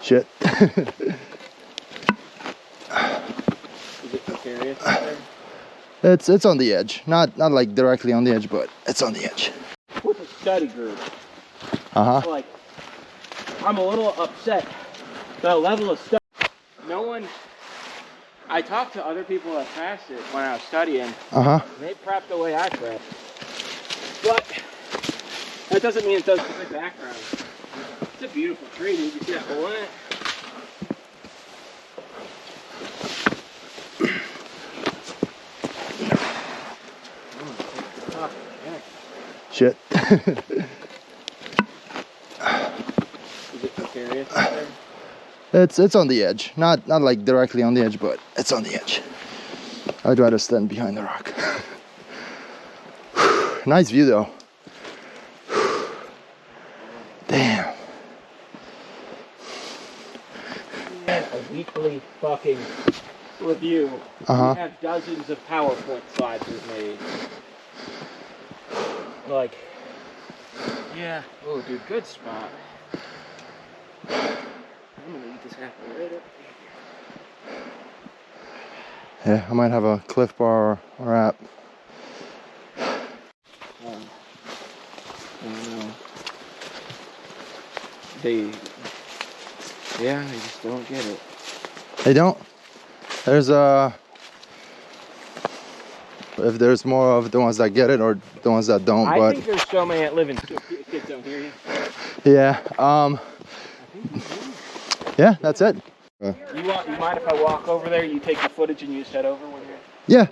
Shit. Is it precarious? It's on the edge. Not like directly on the edge, but it's on the edge. With a study group. Like, I'm a little upset. The level of study. No one. I talked to other people that passed it when I was studying. They prepped the way I prepped. But that doesn't mean it doesn't have a good background. It's a beautiful tree, dude. You see that hole in it? Shit. Is it precarious? It's on the edge. Not like directly on the edge, but it's on the edge. I'd rather stand behind the rock. Nice view though. Damn. A weekly fucking review. We have dozens of PowerPoint slides we've made. Like, yeah. Oh, dude, good spot. I'm gonna eat this apple right up. Yeah, I might have a Cliff Bar or app. I don't know. They just don't get it. They don't. There's if there's more of the ones that get it or the ones that don't. I think there's so many that live in kids don't hear you. Yeah. Yeah, that's it. You mind if I walk over there? You take the footage and you just head over when you're. Yeah.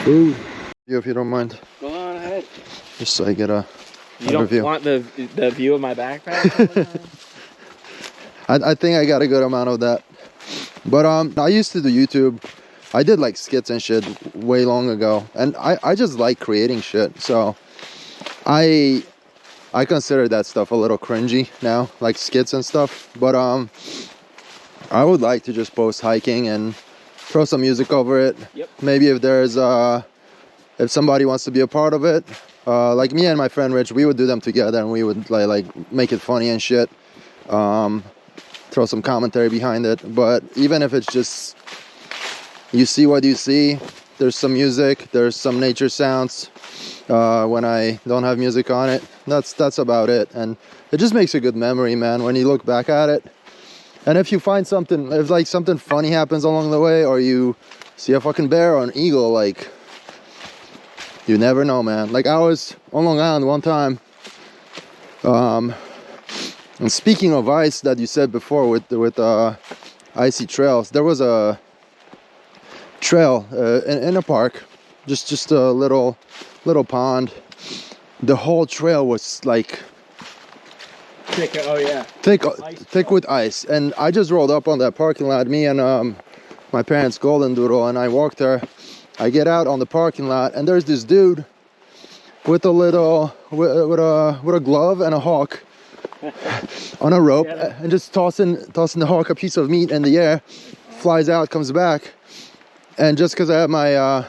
Ooh. If you don't mind. Go on ahead. Just so I get a You don't review. Want the view of my backpack? I think I got a good amount of that. But I used to do YouTube. I did like skits and shit way long ago. And I just like creating shit. So I consider that stuff a little cringy now, like skits and stuff. But I would like to just post hiking and throw some music over it. Yep. Maybe if there's if somebody wants to be a part of it, like me and my friend Rich, we would do them together and we would like make it funny and shit. Throw some commentary behind it. But even if it's just you see what you see, there's some music, there's some nature sounds when I don't have music on it. That's about it. And it just makes a good memory, man, when you look back at it. And if you find something, if like something funny happens along the way, or you see a fucking bear or an eagle, like, you never know, man. Like, I was on Long Island one time, and speaking of ice that you said before with icy trails, there was a trail in a park, just a little pond. The whole trail was like Thick, oh yeah. Thick with ice. And I just rolled up on that parking lot, me and my parents' golden doodle, and I walked there. I get out on the parking lot, and there's this dude with a little with a glove and a hawk on a rope and just tossing the hawk a piece of meat in the air, flies out, comes back. And just because I have my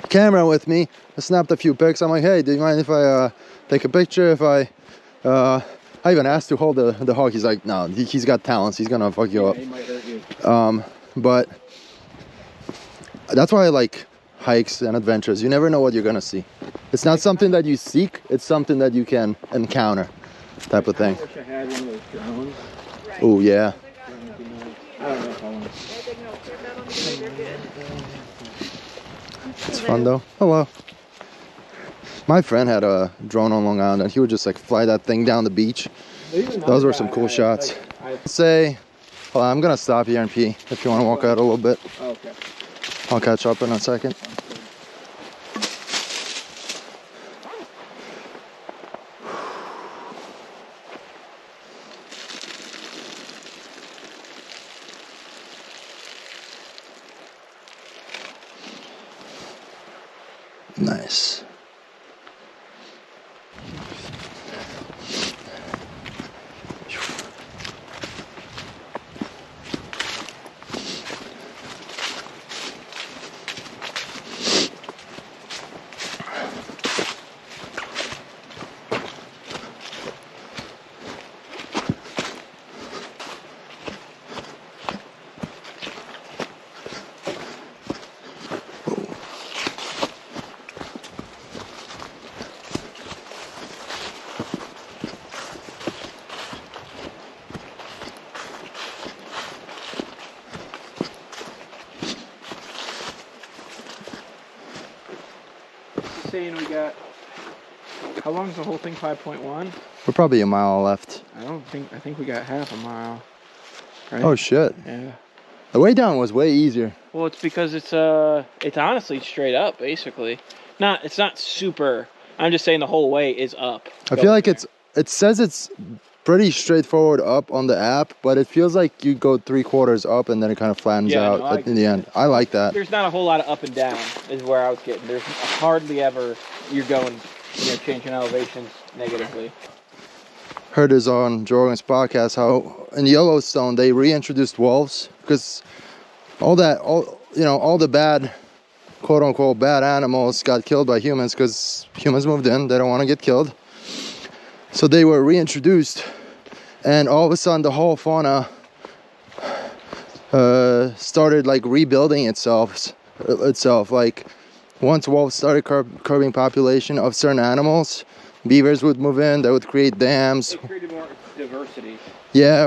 camera with me, I snapped a few pics. I'm like, hey, do you mind if I take a picture? If I even asked to hold the hawk. He's like, no, he's got talents. He's gonna fuck you up. He might hurt you. But that's why I like hikes and adventures. You never know what you're gonna see. It's not something that you seek. It's something that you can encounter, type of thing. I wish I had one of those drones. Oh yeah. I don't know if I want to. It's fun though. Oh well. My friend had a drone on Long Island and he would just like fly that thing down the beach. Those were some cool shots. Say, well, I'm gonna stop here and pee if you want to walk out a little bit. Okay. I'll catch up in a second. Nice. Saying we got, how long is the whole thing? 5.1? We're probably a mile left. I think we got half a mile. Right? Oh shit. Yeah. The way down was way easier. Well, it's because it's honestly straight up, basically. It's not super. I'm just saying the whole way is up. I feel like it says it's pretty straightforward up on the app, but it feels like you go 3/4 up and then it kind of flattens out in the end. I like that. There's not a whole lot of up and down is where I was getting. There's hardly ever you're going, changing elevations negatively. Heard this on Joe Rogan's podcast how in Yellowstone they reintroduced wolves because all the bad, quote unquote, bad animals got killed by humans because humans moved in. They don't want to get killed. So they were reintroduced, and all of a sudden the whole fauna started like rebuilding itself. Like once wolves started curbing population of certain animals, beavers would move in. They would create dams. It created more diversity. Yeah,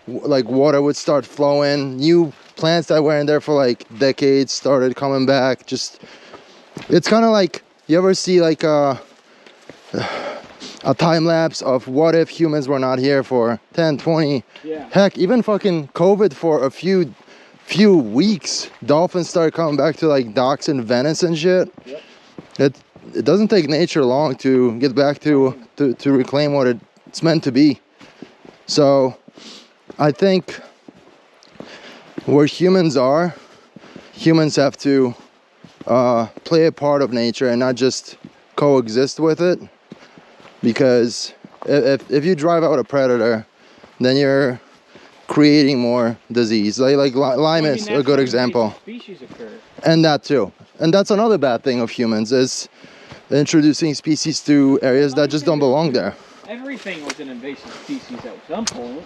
like water would start flowing. New plants that were in there for like decades started coming back. Just, it's kind of like, you ever see like a time lapse of what if humans were not here for 10, 20, heck, even fucking COVID for a few weeks. Dolphins started coming back to like docks in Venice and shit. Yep. It doesn't take nature long to get back to reclaim what it's meant to be. So I think where humans are, humans have to play a part of nature and not just coexist with it. Because if you drive out a predator, then you're creating more disease. Like Lyme is a good example. Species occur. And that too. And that's another bad thing of humans is introducing species to areas that just don't belong there. Everything was an invasive species at some point.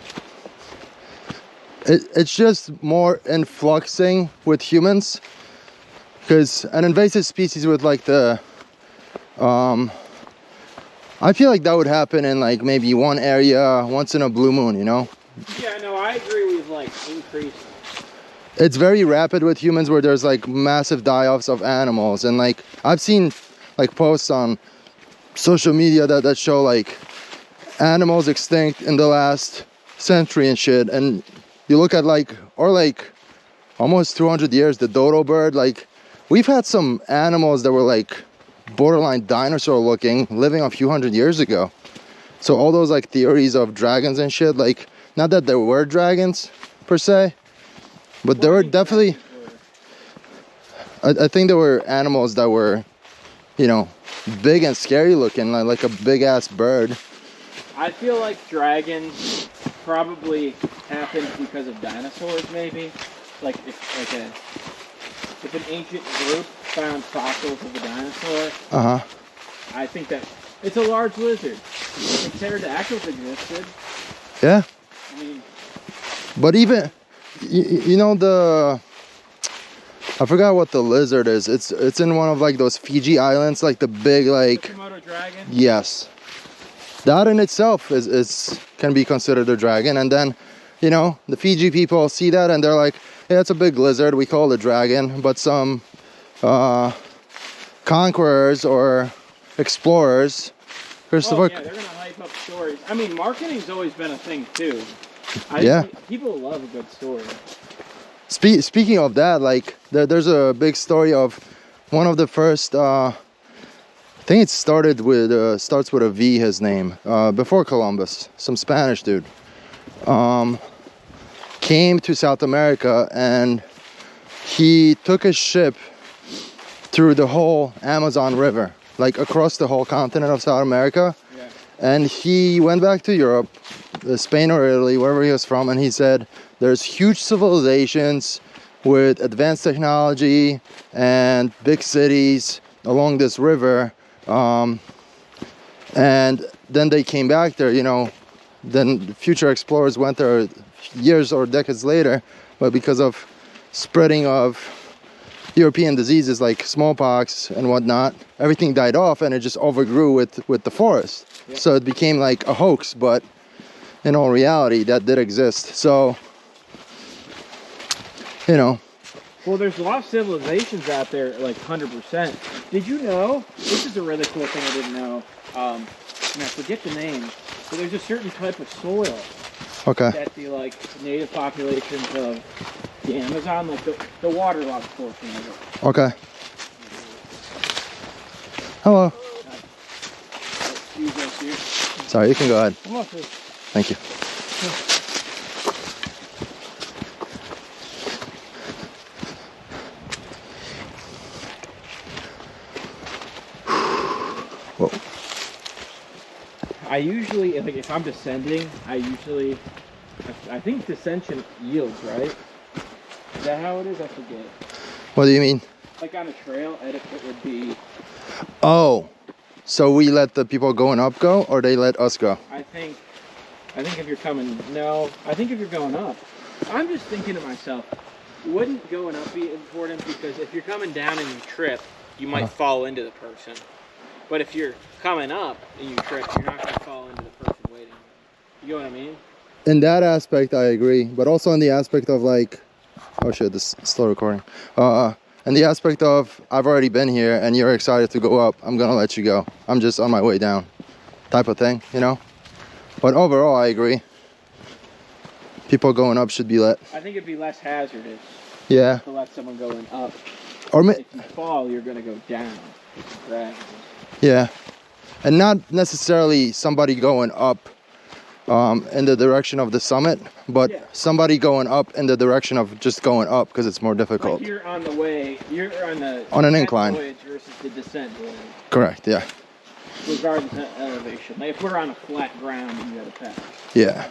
It's just more influxing with humans. Because an invasive species with like I feel like that would happen in like maybe one area once in a blue moon, Yeah, no, I agree with like increased. It's very rapid with humans where there's like massive die-offs of animals. And like I've seen like posts on social media that show like animals extinct in the last century and shit. And you look at like almost 200 years, the dodo bird, like we've had some animals that were like borderline dinosaur looking, living a few hundred years ago. So all those like theories of dragons and shit, like not that there were dragons per se, but there were definitely, I think there were animals that were, big and scary looking, like a big ass bird. I feel like dragons probably happened because of dinosaurs, maybe. Like if an ancient group found fossils of a dinosaur, I think that it's a large lizard. If pterodactyls existed, yeah. I mean, but even you know I forgot what the lizard is. It's in one of like those Fiji islands, like the big like. the Komodo dragon. Yes, that in itself is can be considered a dragon, and then you know the Fiji people see that and they're like, yeah, it's a big lizard. We call it a dragon, but some conquerors or explorers. Yeah, they're gonna hype up stories. I mean, marketing's always been a thing too. People love a good story. Speaking of that, like there's a big story of one of the first. I think it started with starts with a V. His name before Columbus, some Spanish dude came to South America, and he took a ship through the whole Amazon River, like across the whole continent of South America. Yeah. And he went back to Europe, Spain or Italy, wherever he was from, and he said there's huge civilizations with advanced technology and big cities along this river. And then they came back there, you know, then future explorers went there years or decades later, but because of spreading of European diseases like smallpox and whatnot, everything died off and it just overgrew with the forest. Yeah. So it became like a hoax, but in all reality that did exist. So, you know. Well, there's a lot of civilizations out there, like 100%. Did you know, this is a really cool thing I didn't know, and I forget the name, but there's a certain type of soil that the like native populations of the Amazon, like the waterlogged portion of it. Okay. Hello. Sorry, you can go ahead. Thank you. Whoa. I usually, like, if I'm descending, I think descension yields, right? Is that how it is? I forget. What do you mean? Like on a trail, it would be... Oh, so we let the people going up go, or they let us go? I think if you're coming... No, I think if you're going up. I'm just thinking to myself, wouldn't going up be important? Because if you're coming down and you trip, you might fall into the person. But if you're coming up and you trip, you're not going to fall into the person waiting. You know what I mean? In that aspect, I agree. But also in the aspect of like... Oh shit, this is still recording. And the aspect of, I've already been here and you're excited to go up, I'm gonna let you go. I'm just on my way down. Type of thing, you know? But overall, I agree. People going up should be let. I think it'd be less hazardous. Yeah. To let someone going up. Or if you fall, you're gonna go down. Right. Yeah. And not necessarily somebody going up in the direction of the summit, but somebody going up in the direction of just going up because it's more difficult. Like you're on the way, you're on an incline voyage versus the descent voyage. Correct, yeah. Regardless of elevation. Like if we're on a flat ground, you gotta pass. Yeah.